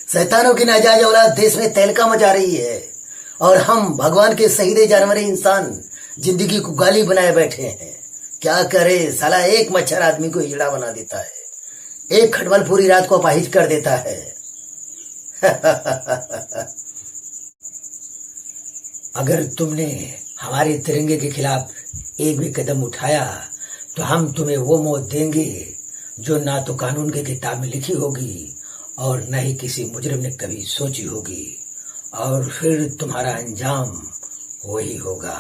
शैतानों की नाजायज औलाद देश में तहलका मचा रही है और हम भगवान के शहीद जानवर इंसान जिंदगी को गाली बनाए बैठे हैं। क्या करे साला, एक मच्छर आदमी को हिजड़ा बना देता है, एक खटमल पूरी रात को अपाहिज कर देता है। अगर तुमने हमारे तिरंगे के खिलाफ एक भी कदम उठाया तो हम तुम्हें वो मौत देंगे जो ना तो कानून की किताब में लिखी होगी और न ही किसी मुजरिम ने कभी सोची होगी, और फिर तुम्हारा अंजाम वही होगा।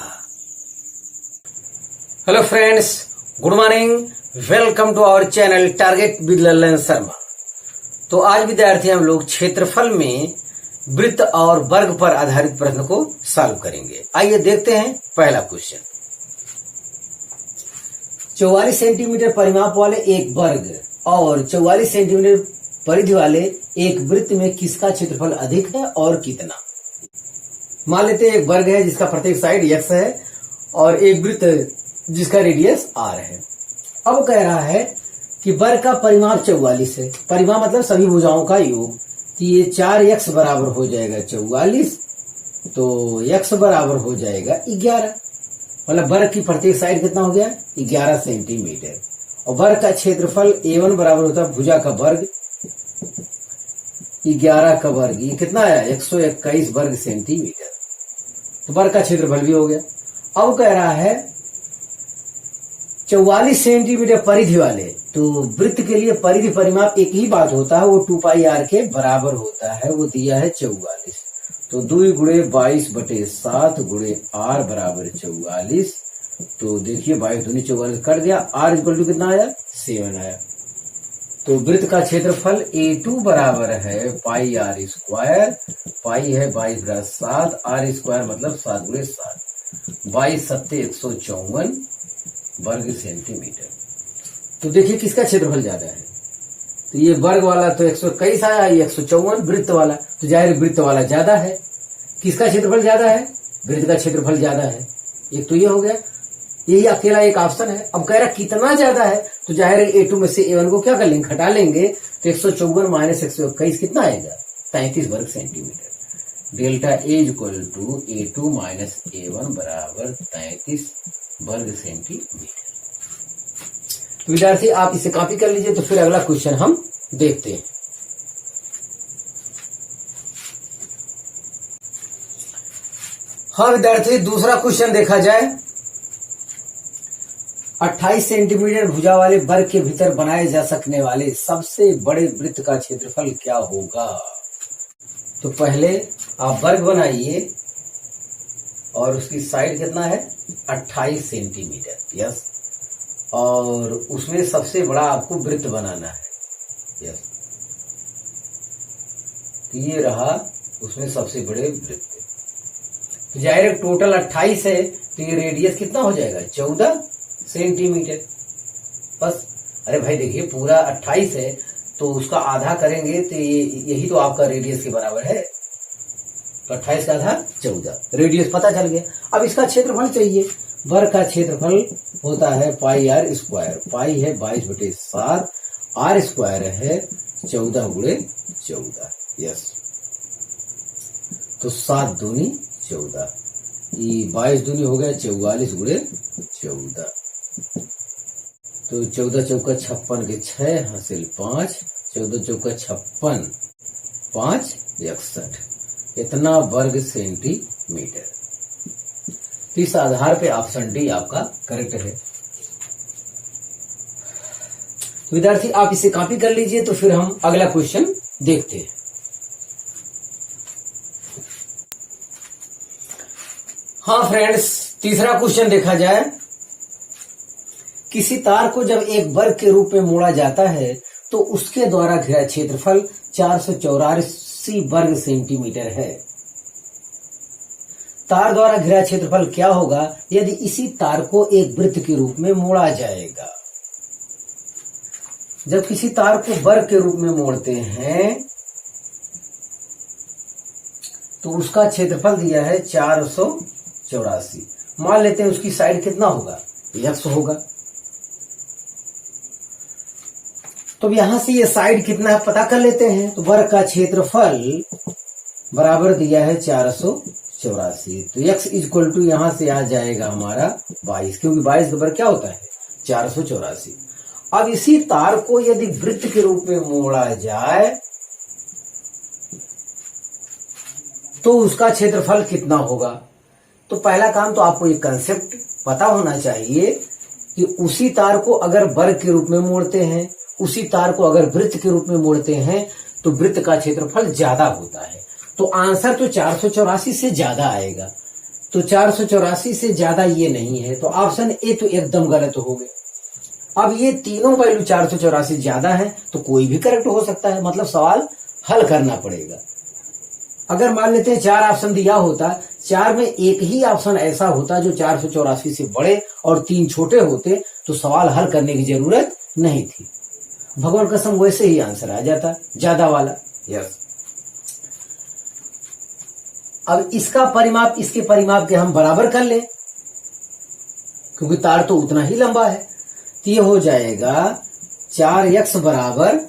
Hello friends, good morning, welcome to our channel target with Lalan Sharma. तो आज विद्यार्थी हम लोग क्षेत्रफल में वृत्त और वर्ग पर आधारित प्रश्न को सॉल्व करेंगे। आइए देखते हैं पहला क्वेश्चन। 44 सेंटीमीटर परिमाप वाले एक वर्ग और 44 सेंटीमीटर परिधि वाले एक वृत्त में किसका क्षेत्रफल अधिक है और कितना। मान लेते हैं एक वर्ग है जिसका प्रत्येक साइड x है और एक वृत्त जिसका रेडियस r है। अब कह रहा है कि वर्ग का परिमाप 44 है, परिमाप मतलब सभी भुजाओं का योग, तो ये 4x बराबर हो जाएगा 44, तो x बराबर हो जाएगा 11। मतलब वर्ग की प्रत्येक साइड कितना हो गया 11 सेंटीमीटर। और वर्ग का क्षेत्रफल A1 बराबर होता है भुजा का वर्ग 11 का वर्ग, ये कितना आया 121 वर्ग सेंटीमीटर। तो वर्ग का क्षेत्रफल भी हो गया। अब कह रहा है 44 सेंटीमीटर परिधि वाले, तो वृत्त के लिए परिधि परिमाप एक ही बात होता है, वो 2 पाई r के बराबर होता है, वो दिया है 44। तो 2 गुणे 22/7 गुणे r बराबर 44। तो देखिए 22 दूनी 44 कट गया, r इक्वल टू कितना आया 7 आया। तो वृत्त का क्षेत्रफल A2 बराबर है पाई r स्क्वायर, पाई है 22/7, r स्क्वायर मतलब 7 गुणे 7, 22 7 154 वर्ग सेंटीमीटर। तो देखिए किसका क्षेत्रफल ज्यादा है, तो ये वर्ग वाला तो 121 आया, ये 154 वृत्त वाला, तो जाहिर वृत्त वाला ज्यादा है। किसका क्षेत्रफल ज्यादा है, वृत्त का क्षेत्रफल ज्यादा है। एक तो ये हो गया, यही अकेला एक ऑप्शन है। अब कह रहा कितना ज्यादा है, तो जाहिर A2 में से A1 को क्या कर लेंगे, घटा लेंगे, तो 154 माइनस 121 कितना आएगा 33 वर्ग centimetre. Delta A equal to A2 minus A1 बराबर 33 वर्ग सेंटीमीटर। तो विद्यार्थी आप इसे कॉपी कर लीजिए। तो फिर अगला क्वेश्चन हम देखते हैं। हाँ विद्यार्थी, दूसरा क्वेश्चन देखा जाए। 28 सेंटीमीटर भुजा वाले वर्ग के भीतर बनाए जा सकने वाले सबसे बड़े वृत्त का क्षेत्रफल क्या होगा। तो पहले आप वर्ग बनाइए और उसकी साइड कितना है 28 सेंटीमीटर, यस, और उसमें सबसे बड़ा आपको वृत्त बनाना है, यस। तो ये रहा उसमें सबसे बड़े वृत्त। तो जाहिर टोटल 28 है, तो ये रेडियस कितना हो जाएगा 14 सेंटीमीटर बस। अरे भाई देखिए पूरा 28 है, तो उसका आधा करेंगे तो यही तो आपका रेडियस के बराबर है। तो 28 का आधा 14, रेडियस पता चल गया। अब इसका क्षेत्रफल चाहिए। वर्ग का क्षेत्रफल होता है पाई r स्क्वायर, पाई है 22/7, r स्क्वायर है 14 गुणे 14, यस। तो 7 दूनी 14, ये 22 दूनी हो गया 44 गुणे 14। तो 14 चौका 56 के 6 हासिल 5, 14 चौका 56, 5 61, इतना वर्ग सेंटीमीटर। तो इस आधार पे ऑप्शन डी आपका करेक्ट है। तो विद्यार्थी आप इसे कॉपी कर लीजिए। तो फिर हम अगला क्वेश्चन देखते हैं। हाँ फ्रेंड्स, तीसरा क्वेश्चन देखा जाए। किसी तार को जब एक वर्ग के रूप में मोड़ा जाता है तो उसके द्वारा घिरा क्षेत्रफल 484 वर्ग सेंटीमीटर है। तार द्वारा घिरा क्षेत्रफल क्या होगा यदि इसी तार को एक वृत्त के रूप में मोड़ा जाएगा। जब किसी तार को वर्ग के रूप में मोड़ते हैं तो उसका क्षेत्रफल दिया है 484। मान लेते हैं उसकी साइड कितना होगा x होगा। तो यहां से ये साइड कितना है पता कर लेते हैं। तो वर्ग का क्षेत्रफल बराबर दिया है 484। तो x इक्वल टू यहां से आ जाएगा हमारा 22, क्योंकि 22 का वर्ग क्या होता है 484। अब इसी तार को यदि वृत्त के रूप में मोड़ा जाए तो उसका क्षेत्रफल कितना होगा। तो पहला काम तो आपको एक कंसेप्ट पता होना चाहिए कि उसी तार को अगर वर्ग के रूप में मोड़ते हैं, उसी तार को अगर वृत्त के रूप में मोड़ते हैं तो वृत्त का क्षेत्रफल ज्यादा होता है। तो आंसर तो 484 से ज्यादा आएगा। तो 484 से ज्यादा ये नहीं है, तो ऑप्शन ए तो एकदम गलत हो गए। अब ये तीनों वैल्यू 484 ज्यादा है तो कोई भी करेक्ट हो सकता है, मतलब सवाल हल करना पड़ेगा। अगर मान लेते हैं 4 ऑप्शन दिया होता, 4 में एक ही ऑप्शन ऐसा होता जो 484 से बड़े और 3 छोटे होते तो सवाल हल करने की जरूरत नहीं थी। भगवान कसम वैसे ही आंसर आ जाता ज्यादा वाला। यस, अब इसका परिमाप इसके परिमाप के हम बराबर कर लें, क्योंकि तार तो उतना ही लंबा है। तो ये हो जाएगा 4x बराबर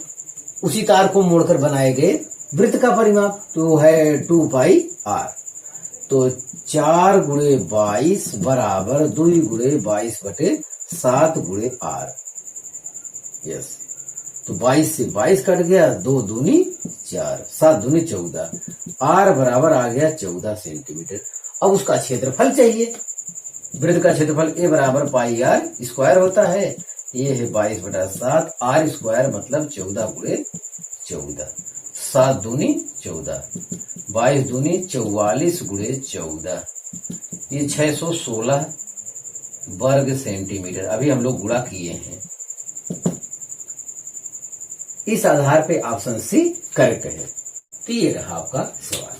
उसी तार को मोड़कर बनाए गए वृत्त का परिमाप, तो है 2 पाई r। तो 4 गुणे 22 बराबर 2 गुणे 22 बटे 7 गुणे r। यस, तो 22 से 22 कट गया, 2 दूनी 4, 7 दूनी 14, r बराबर आ गया 14 सेंटीमीटर। अब उसका क्षेत्रफल चाहिए। वृत्त का क्षेत्रफल a बराबर पाई r स्क्वायर होता है, ये है 22 बटा 7, r स्क्वायर मतलब 14 गुणे 14, 7 दूनी 14, 22 दूनी 44 गुणे 14, ये 616 वर्ग सेंटीमीटर। अभी हम लोग गुणा किए हैं। इस आधार पे ऑप्शन सी करेक्ट है। तो ये रहा आपका सवाल।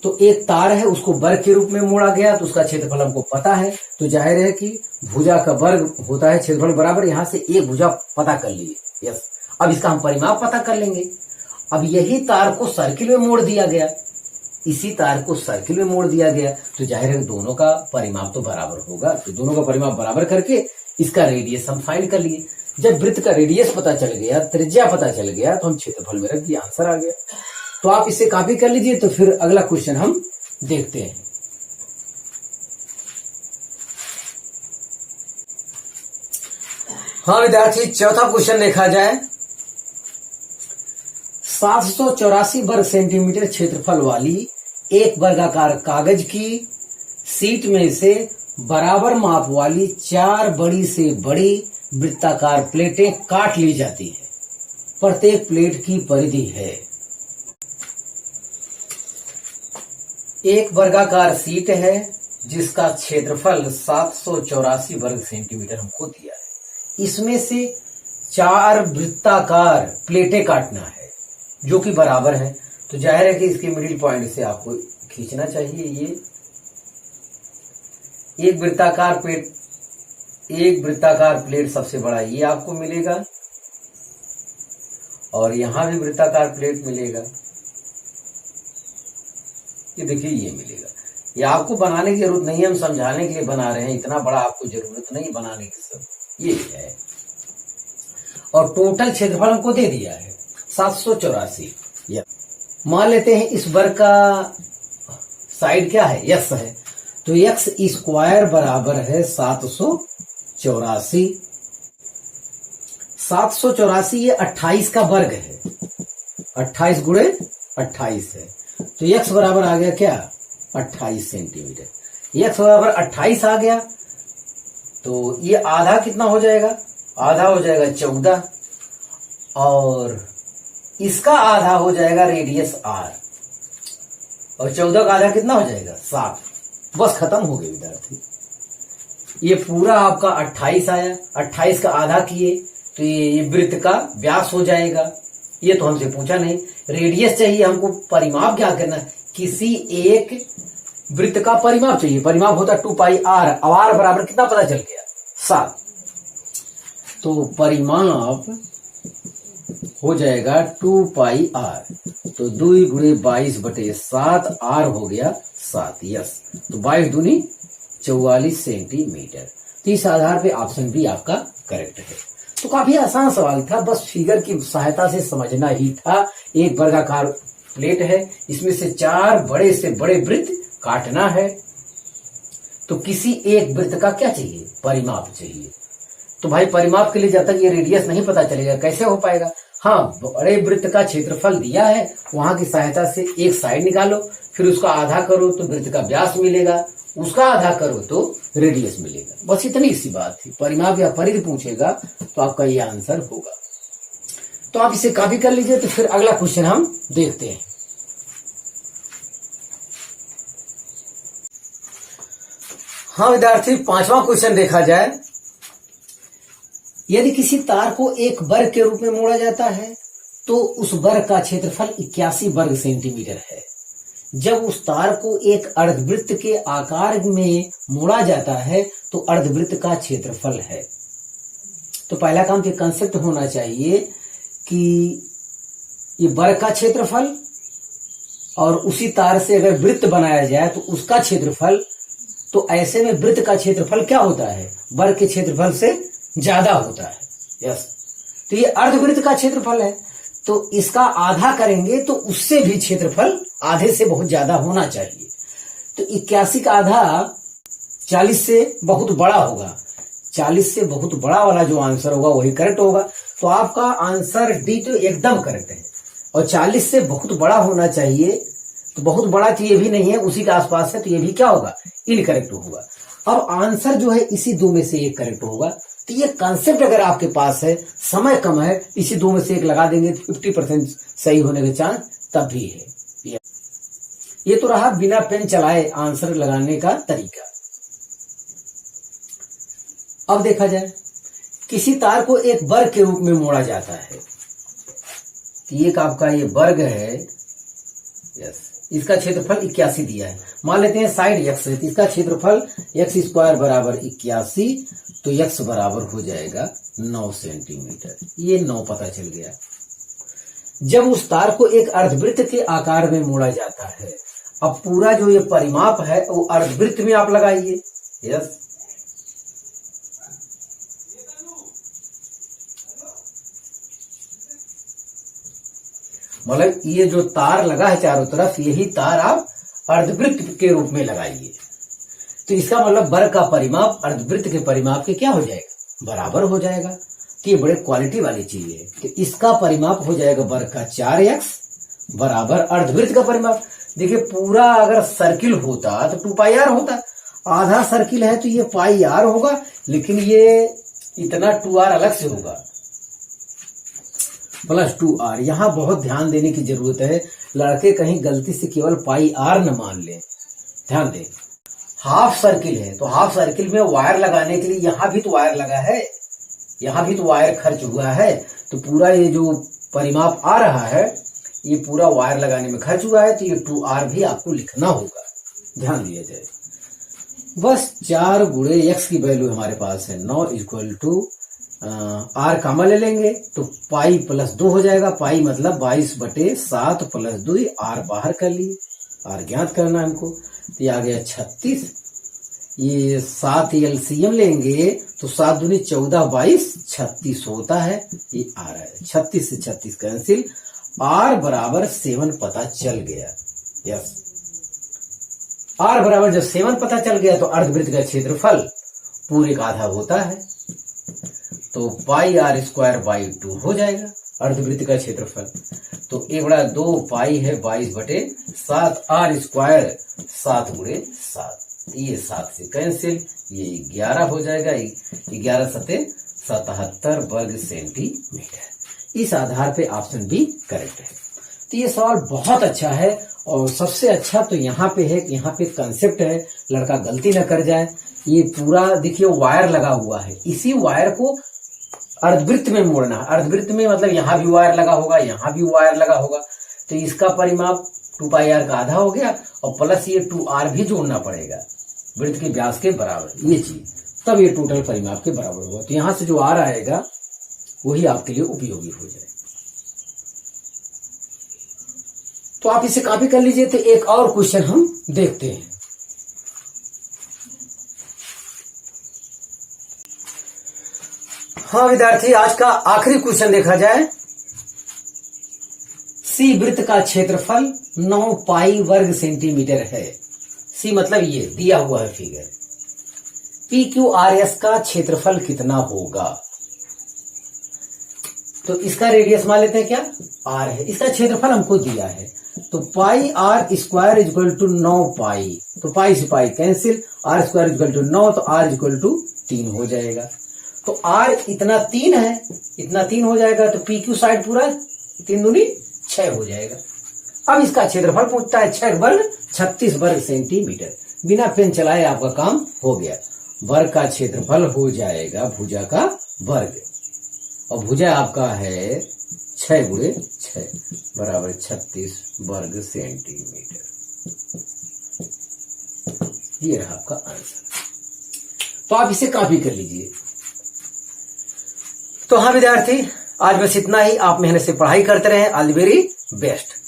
तो एक तार है, उसको वर्ग के रूप में मोड़ा गया तो उसका क्षेत्रफल हमको पता है, तो जाहिर है कि भुजा का वर्ग होता है क्षेत्रफल बराबर, यहां से एक भुजा पता कर लिए। यस, अब इसका हम परिमाप पता कर लेंगे। अब यही तार को सर्किल में मोड़ दिया गया, इसी तार को सर्किल में मोड़ दिया गया, तो जाहिर है दोनों का परिमाप तो बराबर होगा। तो दोनों का परिमाप बराबर करके इसका रेडियस हम फाइंड कर लिए। जब वृत्त का रेडियस पता चल गया, त्रिज्या पता चल गया, तो हम क्षेत्रफल में रख दिया, आंसर आ गया। तो आप इसे कॉपी कर लीजिए। तो फिर अगला क्वेश्चन हम देखते हैं। हाँ विद्यार्थी, चौथा क्वेश्चन देखा जाए। 784 वर्ग सेंटीमीटर क्षेत्रफल वाली एक वर्गाकार कागज की सीट में से बराबर माप वाली 4 बड़ी से बड़ी वृत्ताकार प्लेटें काट ली जाती है। प्रत्येक प्लेट की परिधि है। एक वर्गाकार सीट है जिसका क्षेत्रफल 784 वर्ग सेंटीमीटर हमको दिया है। इसमें से 4 वृत्ताकार प्लेटें काटना है जो कि बराबर है। तो जाहिर है कि इसके मिडिल पॉइंट से आपको खींचना चाहिए। ये एक वृत्ताकार प्लेट सबसे बड़ा ये आपको मिलेगा, और यहां भी वृत्ताकार प्लेट मिलेगा। ये देखिए ये मिलेगा। ये आपको बनाने की जरूरत नहीं है, हम समझाने के लिए बना रहे हैं। इतना बड़ा आपको जरूरत नहीं बनाने की। सब ये है, और टोटल क्षेत्रफल हमको दे दिया है 784। मान लेते हैं इस वर्ग का साइड क्या है, यस है, तो x स्क्वायर बराबर है 784। 784 ये 28 का वर्ग है, 28 गुणे 28 है। तो x बराबर आ गया क्या 28 सेंटीमीटर। x बराबर 28 आ गया, तो ये आधा कितना हो जाएगा, आधा हो जाएगा 14, और इसका आधा हो जाएगा रेडियस r, और 14 का आधा कितना हो जाएगा 7। बस खत्म हो गए विद्यार्थी। ये पूरा आपका 28 आया, 28 का आधा किए तो ये वृत्त का व्यास हो जाएगा। ये तो हमसे पूछा नहीं, रेडियस चाहिए हमको। परिमाप क्या करना है, किसी एक वृत्त का परिमाप चाहिए। परिमाप होता 2 पाई r। अब r बराबर कितना पता चल गया 7। तो परिमाप हो जाएगा 2 पाई r। तो 2 गुणे 22 बटे 7, r हो गया 7। यस, तो 22 दूनी 44 सेंटीमीटर। तो इस आधार पे ऑप्शन बी आपका करेक्ट है। तो काफी आसान सवाल था, बस फिगर की सहायता से समझना ही था। एक वर्गाकार प्लेट है, इसमें से 4 बड़े से बड़े वृत्त काटना है। तो किसी एक वृत्त का क्या चाहिए? परिमाप चाहिए। तो भाई परिमाप के लिए जब तक ये रेडियस नहीं पता चलेगा कैसे हो पाएगा? हाँ, बड़े वृत्त का क्षेत्रफल दिया है, वहां की सहायता से एक साइड निकालो, फिर उसका आधा करो तो वृत्त का व्यास मिलेगा, उसका आधा करो तो रेडियस मिलेगा। बस इतनी सी बात थी। परिमाप या परिधि पूछेगा तो आपका ये आंसर होगा। तो आप इसे कॉपी कर लीजिए। तो फिर अगला क्वेश्चन हम देखते हैं। हाँ विद्यार्थी, 5वां क्वेश्चन देखा जाए। यदि किसी तार को एक वर्ग के रूप में मोड़ा जाता है तो उस वर्ग का क्षेत्रफल 81 वर्ग सेंटीमीटर है। जब उस तार को एक अर्धवृत्त के आकार में मोड़ा जाता है तो अर्धवृत्त का क्षेत्रफल है। तो पहला काम तो कंसेप्ट होना चाहिए कि ये वर्ग का क्षेत्रफल और उसी तार से अगर वृत्त बनाया जाए तो उसका क्षेत्रफल, तो ऐसे में वृत्त का क्षेत्रफल क्या होता है? वर्ग के क्षेत्रफल से ज्यादा होता है। यस, तो ये अर्धवृत्त का क्षेत्रफल है, तो इसका आधा करेंगे तो उससे भी क्षेत्रफल आधे से बहुत ज्यादा होना चाहिए। तो 81 का आधा 40 से बहुत बड़ा होगा। 40 से बहुत बड़ा वाला जो आंसर होगा वही करेक्ट होगा। तो आपका आंसर डी तो एकदम करेक्ट है। और 40 से बहुत बड़ा होना चाहिए, तो बहुत बड़ा तो ये भी नहीं है, उसी के आसपास है, तो ये भी क्या होगा? इनकरेक्ट होगा। अब आंसर जो है इसी दो में से एक करेक्ट होगा। तो ये कॉन्सेप्ट अगर आपके पास है, समय कम है, इसी दो में से एक लगा देंगे तो 50% सही होने के चांस तब भी है। ये तो रहा बिना पेन चलाए आंसर लगाने का तरीका। अब देखा जाए, किसी तार को एक वर्ग के रूप में मोड़ा जाता है। तो एक आपका ये वर्ग है, यस, इसका क्षेत्रफल 81 दिया है। मान लेते हैं साइड x है, तो इसका क्षेत्रफल x² बराबर 81, तो x बराबर हो जाएगा 9 सेंटीमीटर। ये 9 पता चल गया। जब उस तार को एक अर्धवृत्त के आकार में मोड़ा जाता है, अब पूरा जो ये परिमाप है वो अर्धवृत्त में आप लगाइए। यस, मतलब ये जो तार लगा है चारों तरफ, यही तार आप अर्धवृत्त के रूप में लगाइए। तो इसका मतलब वर्ग का परिमाप अर्धवृत्त के परिमाप के क्या हो जाएगा? बराबर हो जाएगा। तो ये बड़े क्वालिटी वाली चीज है। तो इसका परिमाप हो जाएगा वर्ग का 4x बराबर अर्धवृत्त का परिमाप। देखिए, पूरा अगर सर्किल होता तो 2πr होता, आधा सर्किल है तो ये πr होगा, लेकिन ये इतना 2r अलग से होगा, +2r। यहां बहुत ध्यान देने की जरूरत है। लड़के कहीं गलती से केवल πr न मान लें। ध्यान दें, हाफ सर्किल है तो हाफ सर्किल में वायर लगाने के लिए यहां भी तो वायर लगा है, यहां भी तो वायर खर्च हुआ है। तो पूरा ये जो परिमाप आ रहा है ये पूरा वायर लगाने में खर्च हुआ है, तो ये 2r भी आपको लिखना होगा। ध्यान दिया जाए। बस 4 गुणे x की वैल्यू हमारे पास है 9 = r कामा ले लेंगे तो पाई +2 हो जाएगा। पाई मतलब 22/7 + 2, r बाहर कर लिए, r ज्ञात करना है हमको। तो ये आ गया 36। ये 7 LCM लेंगे तो 7 दूनी 14, 22, 36 होता है। ये आ रहा है 36 से 36 कैंसिल, r बराबर 7 पता चल गया। यस, r बराबर जब 7 पता चल गया तो अर्धवृत्त का क्षेत्रफल पूरे का आधा होता है, तो πr² 2 हो जाएगा अर्धवृत्त का क्षेत्रफल। तो 1/2 पाई है 22/7, r², 7 गुणे 7, ये 7 से कैंसिल, ये 11 हो जाएगा। 11 × 7 = 77 वर्ग सेंटीमीटर। इस आधार पे ऑप्शन बी करेक्ट है। तो ये सवाल बहुत अच्छा है, और सबसे अच्छा तो यहाँ पे है कि यहाँ पे कंसेप्ट है, लड़का गलती न कर जाए। ये पूरा देखिए वायर लगा हुआ है, इसी वायर को अर्धवृत्त में मोड़ना। अर्धवृत्त में मतलब यहाँ भी वायर लगा होगा, यहाँ भी वायर लगा होगा, तो इसका परिमाप 2πr का आधा हो गया, और प्लस ये 2r भी जोड़ना पड़ेगा वृत्त के व्यास के बराबर, ये चीज, तब ये टोटल परिमाप के बराबर होगा। तो यहां से जो r आएगा वही आपके लिए उपयोगी हो जाए। तो आप इसे कॉपी कर लीजिए। तो एक और क्वेश्चन हम देखते हैं। हाँ विद्यार्थी, आज का आखिरी क्वेश्चन देखा जाए। सी वृत्त का क्षेत्रफल 9 पाई वर्ग सेंटीमीटर है। सी मतलब ये दिया हुआ है figure. P Q R S का क्षेत्रफल कितना होगा? तो इसका रेडियस मान लेते हैं क्या, आर है, इसका क्षेत्रफल हमको दिया है। तो pi r square equal to 9 pi, तो पाई से pi cancel, r square equal to 9, तो आर इक्वल टू 3 हो जाएगा। तो आर इतना 3 है, इतना 3 हो जाएगा, तो पी क्यू साइड पूरा 3 दूनी 6 हो जाएगा। अब इसका क्षेत्रफल पूछता है 6 वर्ग 36 वर्ग सेंटीमीटर। बिना पेन चलाए आपका काम हो गया। वर्ग का क्षेत्रफल हो जाएगा भुजा का वर्ग, और भुजा आपका है 6 गुणे 6 बराबर 36 वर्ग सेंटीमीटर। ये रहा आपका आंसर। तो आप इसे कॉपी कर लीजिए। तो हाँ विद्यार्थी, आज बस इतना ही। आप मेहनत से पढ़ाई करते रहें। All the very best.